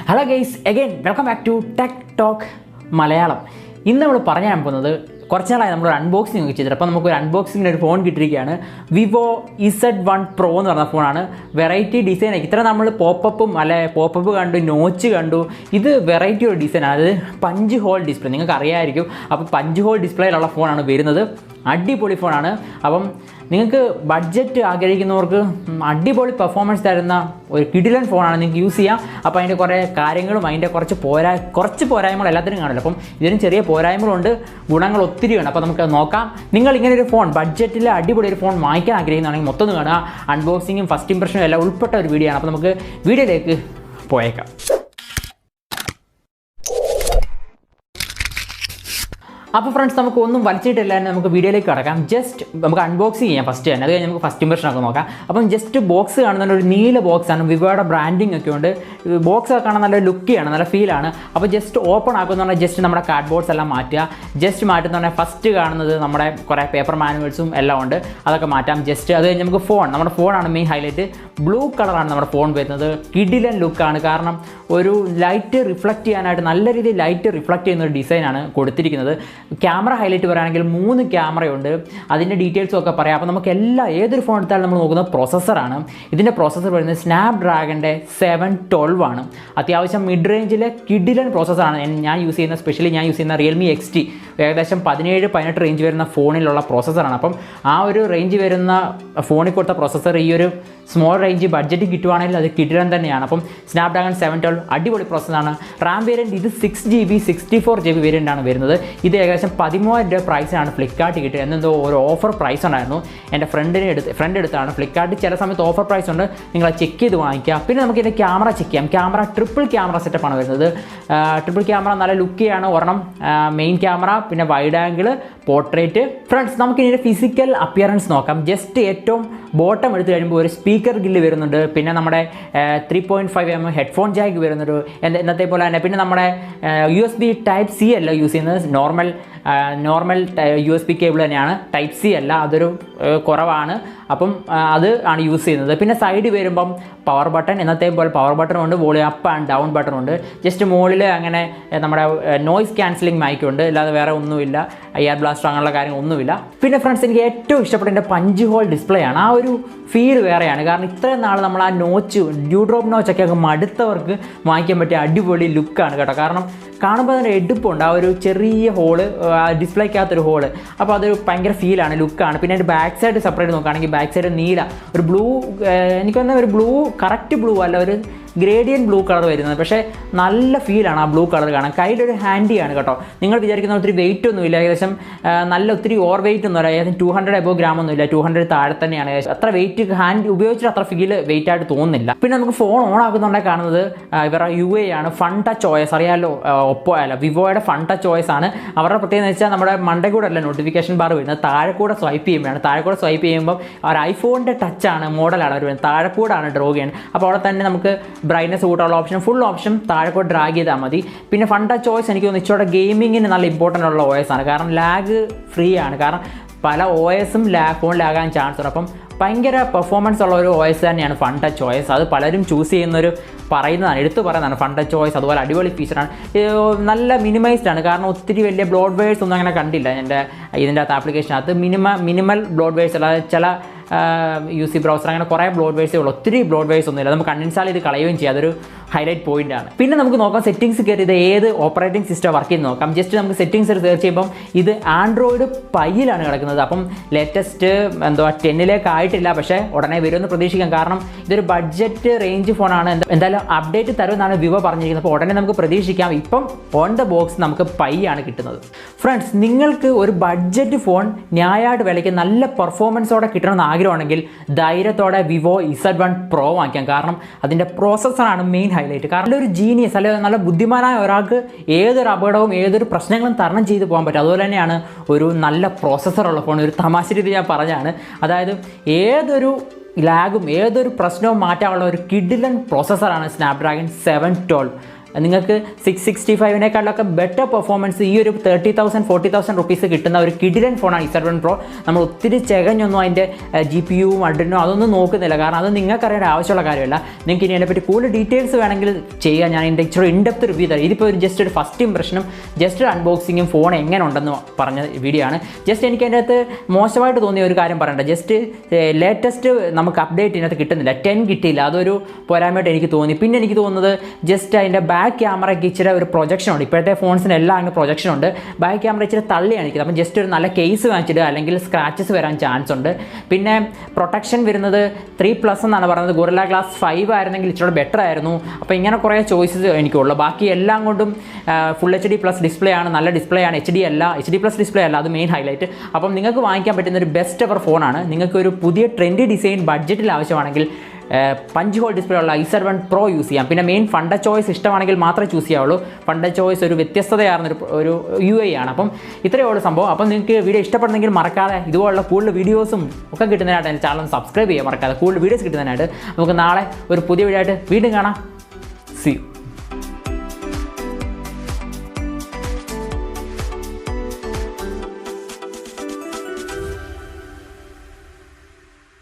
Hello guys, again welcome back to tech talk Malayalam. ഇന്ന് നമ്മൾ പറയാൻ പോകുന്നത് കുറച്ച് നാളായി നമ്മളൊരു അൺബോക്സിങ് ഒക്കെ ചെയ്തിട്ട് അപ്പോൾ നമുക്കൊരു അൺബോക്സിങ്ങിന് ഒരു ഫോൺ കിട്ടിയിരിക്കുകയാണ്. വിവോ Z1 Pro എന്ന് പറഞ്ഞ ഫോണാണ്. Variety design. ഇത്ര നമ്മൾ പോപ്പപ്പും പോപ്പപ്പ് കണ്ടു, നോച്ച് കണ്ടു. ഇത് വെറൈറ്റി ഒരു ഡിസൈനാണ്. അത് പഞ്ച് ഹോൾ ഡിസ്പ്ലേ, നിങ്ങൾക്ക് അറിയാമായിരിക്കും. അപ്പോൾ പഞ്ച് ഹോൾ ഡിസ്പ്ലേയിലുള്ള ഫോണാണ് വരുന്നത്. അടിപൊളി ഫോണാണ്. അപ്പം നിങ്ങൾക്ക് ബഡ്ജറ്റ് ആഗ്രഹിക്കുന്നവർക്ക് അടിപൊളി പെർഫോമൻസ് തരുന്ന ഒരു കിടിലൻ ഫോണാണ്, നിങ്ങൾക്ക് യൂസ് ചെയ്യാം. അപ്പോൾ അതിൻ്റെ കുറേ കാര്യങ്ങളും അതിൻ്റെ കുറച്ച് പോരായ്മകൾ എല്ലാത്തിനും കാണില്ല. അപ്പം ഇതിനും ചെറിയ പോരായ്മകളുണ്ട്, ഗുണങ്ങൾ ഒത്തിരി ഉണ്ട്. അപ്പോൾ നമുക്ക് നോക്കാം. നിങ്ങൾ ഇങ്ങനെ ഒരു ഫോൺ ബഡ്ജറ്റിൽ അടിപൊളി ഒരു ഫോൺ വാങ്ങിക്കാൻ ആഗ്രഹിക്കുന്നതാണെങ്കിൽ മൊത്തം കാണുക. അൺബോക്സിങ്ങും ഫസ്റ്റ് ഇംപ്രഷനും എല്ലാം ഉൾപ്പെട്ട ഒരു വീഡിയോ ആണ്. അപ്പോൾ നമുക്ക് വീഡിയോയിലേക്ക് പോയേക്കാം. അപ്പോൾ ഫ്രണ്ട്സ്, നമുക്ക് ഒന്നും വലിച്ചിട്ടില്ല, നമുക്ക് വീഡിയോയിലേക്ക് കിടക്കാം. ജസ്റ്റ് നമുക്ക് അൺബോക്സ് ചെയ്യാം ഫസ്റ്റ് തന്നെ. അത് കഴിഞ്ഞ് നമുക്ക് ഫസ്റ്റ് ഇംപ്രഷൻ ഒക്കെ നോക്കാം. അപ്പം ജസ്റ്റ് ബോക്സ് കാണുന്ന ഒരു നീല ബോക്സാണ്. വിവോയുടെ ബ്രാൻഡിങ് ഒക്കെ ഉണ്ട്. ബോക്സ് ഒക്കെ കാണാൻ നല്ല ലുക്കിയാണ്, നല്ല ഫീലാണ്. അപ്പോൾ ജസ്റ്റ് ഓപ്പൺ ആക്കുന്ന പറഞ്ഞാൽ ജസ്റ്റ് നമ്മുടെ കാർഡ് ബോർഡ്സ് എല്ലാം മാറ്റുക. ജസ്റ്റ് മാറ്റുന്ന പറഞ്ഞാൽ ഫസ്റ്റ് കാണുന്നത് നമ്മുടെ കുറേ പേപ്പർ മാനുവൽസും എല്ലാം ഉണ്ട്, അതൊക്കെ മാറ്റാം. ജസ്റ്റ് അത് കഴിഞ്ഞ് നമുക്ക് നമ്മുടെ ഫോണാണ് മെയിൻ ഹൈലൈറ്റ്. ബ്ലൂ കളറാണ് നമ്മുടെ ഫോൺ വരുന്നത്. കിടിലൻ ലുക്കാണ്. കാരണം ഒരു ലൈറ്റ് റിഫ്ലക്റ്റ് ചെയ്യാനായിട്ട് നല്ല രീതിയിൽ ലൈറ്റ് റിഫ്ലക്റ്റ് ചെയ്യുന്ന ഒരു ഡിസൈനാണ് കൊടുത്തിരിക്കുന്നത്. ക്യാമറ ഹൈലൈറ്റ് പറയുകയാണെങ്കിൽ 3 ക്യാമറയുണ്ട്. അതിൻ്റെ ഡീറ്റെയിൽസും ഒക്കെ പറയാം. അപ്പോൾ നമുക്ക് ഏതൊരു ഫോൺ എടുത്താലും നമ്മൾ നോക്കുന്നത് പ്രോസസ്സറാണ്. ഇതിൻ്റെ പ്രോസസ്സർ വരുന്നത് സ്നാപ്ഡ്രാഗൻ്റെ 712 ആണ്. അത്യാവശ്യം മിഡ് റേഞ്ചിലെ കിടിലൻ പ്രോസസ്സറാണ്. ഞാൻ യൂസ് ചെയ്യുന്ന റിയൽമി XT ഏകദേശം 17-18 റേഞ്ച് വരുന്ന ഫോണിലുള്ള പ്രോസസ്സറാണ്. അപ്പം ആ ഒരു റേഞ്ച് വരുന്ന ഫോണിൽ കൊടുത്ത പ്രോസസ്സർ ഈ ഒരു സ്മോൾ റേഞ്ച് ബഡ്ജറ്റ് കിട്ടുവാണെങ്കിൽ അത് കിടിലൻ തന്നെയാണ്. അപ്പം സ്നാപ്ഡ്രാഗൺ 712 അടിപൊളി പ്രോസസ്സറാണ്. റാം വേരിയൻറ്റ് ഇത് 6GB 64GB വേരിയൻ്റാണ് വരുന്നത്. ഇത് ഏകദേശം 13,000 രൂപ പ്രൈസാണ് ഫ്ലിപ്കാർട്ടിൽ കിട്ടുക. എന്നെന്തോ ഒരു ഓഫർ പ്രൈസ് ഉണ്ടായിരുന്നു. എൻ്റെ ഫ്രണ്ട് എടുത്താണ്. ഫ്ലിപ്കാർട്ടിൽ ചില സമയത്ത് ഓഫർ പ്രൈസ് ഉണ്ട്, നിങ്ങൾ ചെക്ക് ചെയ്ത് വാങ്ങിക്കുക. പിന്നെ നമുക്ക് ഇതിൻ്റെ ക്യാമറ ചെക്ക് ചെയ്യാം. ക്യാമറ ട്രിപ്പിൾ ക്യാമറ സെറ്റപ്പാണ് വരുന്നത്. ട്രിപ്പിൾ ക്യാമറ നല്ല ലുക്കിയാണ്. ഒരെണ്ണം മെയിൻ ക്യാമറ, പിന്നെ വൈഡ് ആംഗിൾ, പോർട്രേറ്റ്. ഫ്രണ്ട്സ്, നമുക്ക് ഇതിൻ്റെ ഫിസിക്കൽ അപ്പിയറൻസ് നോക്കാം. ജസ്റ്റ് ഏറ്റവും ബോട്ടം എടുത്ത് കഴിയുമ്പോൾ ഒരു സ്പീക്കർ ഗില്ല് വരുന്നുണ്ട്. പിന്നെ നമ്മുടെ 3.5mm ഹെഡ്ഫോൺ ജാക്ക് വരുന്നുണ്ട് എന്നത്തെ പോലെ തന്നെ. പിന്നെ നമ്മുടെ USB Type-C അല്ല യൂസ് ചെയ്യുന്നത്, നോർമൽ USB കേബിൾ തന്നെയാണ്. Type-C അല്ല, അതൊരു കുറവാണ്. അപ്പം അത് ആണ് യൂസ് ചെയ്യുന്നത്. പിന്നെ സൈഡ് വരുമ്പം പവർ ബട്ടൺ, എന്നത്തെ പോലെ പവർ ബട്ടൺ ഉണ്ട്, volume up and down button ഉണ്ട്. ജസ്റ്റ് മുകളിൽ അങ്ങനെ നമ്മുടെ നോയ്സ് ക്യാൻസലിംഗ് മൈക്കുണ്ട്, അല്ലാതെ വേറെ ഒന്നുമില്ല. എയർ ബ്ലാസ്റ്റർ അങ്ങനെയുള്ള കാര്യങ്ങളൊന്നുമില്ല. പിന്നെ ഫ്രണ്ട്സ്, എനിക്ക് ഏറ്റവും ഇഷ്ടപ്പെട്ട എൻ്റെ പഞ്ച് ഹോൾ ഡിസ്പ്ലേ ആണ്. ആ ഒരു ഫീൽ വേറെയാണ്. കാരണം ഇത്രയും നാൾ നമ്മൾ ആ ഡ്യൂ ഡ്രോപ്പ് നോച്ചൊക്കെ മടുത്തവർക്ക് വാങ്ങിക്കാൻ പറ്റിയ അടിപൊളി ലുക്കാണ് കേട്ടോ. കാരണം കാണുമ്പോൾ അതിൻ്റെ എടുപ്പുണ്ട്, ആ ഒരു ചെറിയ ഹോള്, ഡിസ്പ്ലേക്കകത്തൊരു ഹോള്. അപ്പോൾ അതൊരു ഭയങ്കര ഫീലാണ്, ലുക്കാണ്. പിന്നെ അതിൻ്റെ ബാക്ക് സൈഡ് സെപ്പറേറ്റ് നോക്കുകയാണെങ്കിൽ ബാക്ക് സൈഡ് നീല ഒരു ബ്ലൂ, എനിക്ക് തോന്നുന്ന ഒരു ബ്ലൂ, കറക്റ്റ് ബ്ലൂ അല്ല, ഒരു ഗ്രേഡിയൻ ബ്ലൂ കളർ വരുന്നത്. പക്ഷേ നല്ല ഫീലാണ് ആ ബ്ലൂ കളർ കാണാൻ. കയ്യിലൊരു ഹാൻഡിയാണ് കേട്ടോ. നിങ്ങൾ വിചാരിക്കുന്ന ഒത്തിരി വെയിറ്റ് ഒന്നുമില്ല, ഏകദേശം നല്ല ഒത്തിരി ഓവർ വെയിറ്റ് ഒന്നുമില്ല, ഏകദേശം 200 above gram ഒന്നുമില്ല, 200 താഴെ തന്നെയാണ്. അത്ര വെയിറ്റ് ഹാൻഡ് ഉപയോഗിച്ചിട്ട് അത്ര ഫീൽ വെയിറ്റ് ആയിട്ട് തോന്നുന്നില്ല. പിന്നെ നമുക്ക് ഫോൺ ഓൺ ആക്കുന്നുണ്ടെങ്കിൽ കാണുന്നത് ഇവരുടെ UA ആണ്. ഫൺ ടച്ച് OS അറിയാമല്ലോ, വിവോയുടെ ഫൺ ടച്ച് OS ആണ്. അവരുടെ പ്രത്യേകത എന്ന് വെച്ചാൽ നമ്മുടെ മണ്ടേ കൂടെ അല്ല നോട്ടിഫിക്കേഷൻ ബാർ വരുന്നത്, താഴെക്കൂടെ സ്വൈപ്പ് ചെയ്യുമ്പോഴാണ്. താഴെക്കൂടെ സ്വൈപ്പ് ചെയ്യുമ്പോൾ അവർ ഐഫോണിൻ്റെ ടച്ചാണ്, മോഡലാണ് അവർ വരുന്നത്, താഴെക്കൂടാണ് ഡ്രോ ചെയ്യുന്നത്. അപ്പോൾ അവിടെ തന്നെ നമുക്ക് ബ്രൈറ്റ്നസ് കൂട്ടാനുള്ള ഓപ്ഷൻ, ഫുൾ ഓപ്ഷൻ താഴെക്കൂടെ ഡ്രാഗ് ചെയ്താൽ മതി. പിന്നെ ഫൺ ടച്ച് OS എനിക്ക് തോന്നുന്നു ഇച്ചോടെ ഗെയിമിങ്ങിന് നല്ല ഇമ്പോർട്ടൻ്റ് ഉള്ള OS ആണ്. കാരണം ലാഗ് ഫ്രീ ആണ്. കാരണം പല OSും ഫോൺ ലാഗാൻ ചാൻസ് ഉണ്ട്. അപ്പം ഭയങ്കര പെർഫോമൻസ് ഉള്ള ഒരു OS തന്നെയാണ് ഫൺ ടച്ച് OS. അത് പലരും ചൂസ് ചെയ്യുന്നൊരു എടുത്തു പറയുന്നതാണ് ഫൺ ടച്ച് OS. അതുപോലെ അടിപൊളി ഫീച്ചറാണ്. നല്ല മിനിമൈസ്ഡ് ആണ്. കാരണം ഒത്തിരി വലിയ ബ്ലോഡ് വെയേഴ്സ് ഒന്നും അങ്ങനെ കണ്ടില്ല ഇതിൻ്റെ അകത്ത് ആപ്ലിക്കേഷനകത്ത്. മിനിമൽ ബ്ലോഡ് വെയേഴ്സ് അല്ലാതെ ചില UC ബ്രൗസർ അങ്ങനെ കുറേ ബ്ലോഡ് വെയേഴ്സേ ഉള്ളൂ. ഒത്തിരി ബ്ലോഡ് വെയേഴ്സ് ഒന്നുമില്ല. നമുക്ക് അൺഇൻസ്റ്റാൾ ചെയ്ത് കളയുകയും ചെയ്യാം. അതൊരു ഹൈലൈറ്റ് പോയിന്റ് ആണ്. പിന്നെ നമുക്ക് നോക്കാം സെറ്റിംഗ്സ് കയറി ഇത് ഏത് ഓപ്പറേറ്റിംഗ് സിസ്റ്റം വർക്ക് ചെയ്യുന്നത് നോക്കാം. ജസ്റ്റ് നമുക്ക് സെറ്റിംഗ്സ് സെർച്ച് ചെയ്യുമ്പം ഇത് ആൻഡ്രോയിഡ് 5 കിടക്കുന്നത്. അപ്പം ലേറ്റസ്റ്റ് 10 ആയിട്ടില്ല, പക്ഷേ ഉടനെ വരുമെന്ന് പ്രതീക്ഷിക്കാം. കാരണം ഇതൊരു ബഡ്ജറ്റ് റേഞ്ച് ഫോണാണ്. എന്തായാലും അപ്ഡേറ്റ് തരുമെന്നാണ് വിവോ പറഞ്ഞിരിക്കുന്നത്. അപ്പോൾ ഉടനെ നമുക്ക് പ്രതീക്ഷിക്കാം. ഇപ്പം ഓൺ ദ ബോക്സ് നമുക്ക് 5 ആണ് കിട്ടുന്നത്. ഫ്രണ്ട്സ്, നിങ്ങൾക്ക് ഒരു ബഡ്ജറ്റ് ഫോൺ ന്യായമായിട്ട് വിലയ്ക്ക് നല്ല പെർഫോമൻസോടെ കിട്ടണമെന്ന് ആഗ്രഹമാണെങ്കിൽ ധൈര്യത്തോടെ വിവോ Z1 Pro വാങ്ങിക്കാം. കാരണം അതിൻ്റെ പ്രോസസ്സറാണ് മെയിൻ ഹൈലൈറ്റ്. കാരണം ഒരു ജീനിയസ് അല്ലെങ്കിൽ നല്ല ബുദ്ധിമാനായ ഒരാൾക്ക് ഏതൊരു അപകടവും ഏതൊരു പ്രശ്നങ്ങളും തരണം ചെയ്ത് പോകാൻ പറ്റും. അതുപോലെ തന്നെയാണ് ഒരു നല്ല പ്രോസസ്സറുള്ള ഫോൺ. ഒരു തമാശ രീതി ഞാൻ പറഞ്ഞാണ്. അതായത് ഏതൊരു ലാഗും ഏതൊരു പ്രശ്നവും മാറ്റാനുള്ള ഒരു കിഡിലൻ പ്രോസസ്സറാണ് സ്നാപ്ഡ്രാഗൺ 712. നിങ്ങൾക്ക് 665-നേക്കാളൊക്കെ ബെറ്റർ പെർഫോമൻസ് ഈ ഒരു 30,000-40,000 റുപ്പീസ് കിട്ടുന്ന ഒരു കിഡിലൻ ഫോണാണ് Z1 Pro. നമ്മൾ ഒത്തിരി ചെകഞ്ഞൊന്നും അതിൻ്റെ GPU അഡ്രിനോ അതൊന്നും നോക്കുന്നില്ല, കാരണം അത് നിങ്ങൾക്കറിയേണ്ട ആവശ്യമുള്ള കാര്യമല്ല. നിങ്ങൾക്ക് ഇനി അതിനെപ്പറ്റി കൂടുതൽ ഡീറ്റെയിൽസ് വേണമെങ്കിൽ ചെയ്യാം, ഞാൻ ഇതിൻ്റെ ഇച്ചിരി ഇൻഡെപ്ത് റിവ്യൂ തരാം. ഇതിപ്പോൾ ഒരു ജസ്റ്റ് ഒരു ഫസ്റ്റ് ഇംപ്രഷനും ജസ്റ്റ് ഒരു അൺബോക്സിങ്ങും ഫോൺ എങ്ങനെ ഉണ്ടെന്ന് പറഞ്ഞ വീഡിയോ ആണ്. ജസ്റ്റ് എനിക്ക് അതിൻ്റെ അകത്ത് മോശമായിട്ട് തോന്നിയ ഒരു കാര്യം പറയണ്ട, ജസ്റ്റ് ലേറ്റസ്റ്റ് നമുക്ക് അപ്ഡേറ്റ് ഇതിനകത്ത് കിട്ടുന്നില്ല, 10 കിട്ടിയില്ല, അതൊരു പോരായ്മയായിട്ട് എനിക്ക് തോന്നി. പിന്നെ എനിക്ക് തോന്നുന്നത് ജസ്റ്റ് അതിൻ്റെ ബാക്ക് ക്യാമറയ്ക്ക് ഇച്ചിരി ഒരു പ്രൊജക്ഷൻ ഉണ്ട്. ഇപ്പോഴത്തെ ഫോൺസിനെല്ലാം അങ്ങനെ പ്രൊജക്ഷൻ ഉണ്ട്, ബാക്ക് ക്യാമറ ഇച്ചിരി തള്ളിയാണ് ഇരിക്കുന്നത്. അപ്പം ജസ്റ്റ് ഒരു നല്ല കേസ് വാങ്ങിച്ചിട്ട് അല്ലെങ്കിൽ സ്ക്രാച്ചസ് വരാൻ ചാൻസ് ഉണ്ട്. പിന്നെ പ്രൊട്ടക്ഷൻ വരുന്നത് 3+ എന്നാണ് പറയുന്നത്, ഗൊറില്ല ഗ്ലാസ് 5 ആയിരുന്നെങ്കിൽ ഇച്ചിരി ബെറ്റർ ആയിരുന്നു. അപ്പോൾ ഇങ്ങനെ കുറേ ചോയ്സസ് എനിക്കുള്ളൂ. ബാക്കി എല്ലാം കൊണ്ടും ഫുൾ HD+ ഡിസ്പ്ലേ ആണ്, നല്ല ഡിസ്പ്ലേ ആണ്, HD+ ഡിസ്പ്ലേ അല്ല, അത് മെയിൻ ഹൈലൈറ്റ്. അപ്പം നിങ്ങൾക്ക് വാങ്ങിക്കാൻ പറ്റുന്ന ഒരു ബെസ്റ്റ് എവർ ഫോണാണ്. നിങ്ങൾക്ക് ഒരു പുതിയ ട്രെൻഡി ഡിസൈൻ ബഡ്ജറ്റിൽ ആവശ്യമാണെങ്കിൽ പഞ്ച് ഹോൾ ഡിസ്പ്ലേ ഉള്ള Z1 Pro യൂസ് ചെയ്യാം. പിന്നെ മെയിൻ ഫണ്ട ചോയ്സ് ഇഷ്ടമാണെങ്കിൽ മാത്രമേ ചൂസ് ചെയ്യാവുള്ളൂ. ഫണ്ട ചോയ്സ് ഒരു വ്യത്യസ്തതയാർന്നൊരു UI ആണ്. അപ്പം ഇത്രയേ ഉള്ളൂ സംഭവം. അപ്പം നിങ്ങൾക്ക് വീഡിയോ ഇഷ്ടപ്പെടുന്നെങ്കിൽ മറക്കാതെ ഇതുപോലുള്ള കൂടുതൽ വീഡിയോസും ഒക്കെ കിട്ടുന്നതിനായിട്ട് എൻ്റെ ചാനൽ സബ്സ്ക്രൈബ് ചെയ്യാൻ മറക്കാതെ. കൂടുതൽ വീഡിയോസ് കിട്ടുന്നതിനായിട്ട് നമുക്ക് നാളെ ഒരു പുതിയ വീഡിയോ ആയിട്ട് വീണ്ടും കാണാം. See you.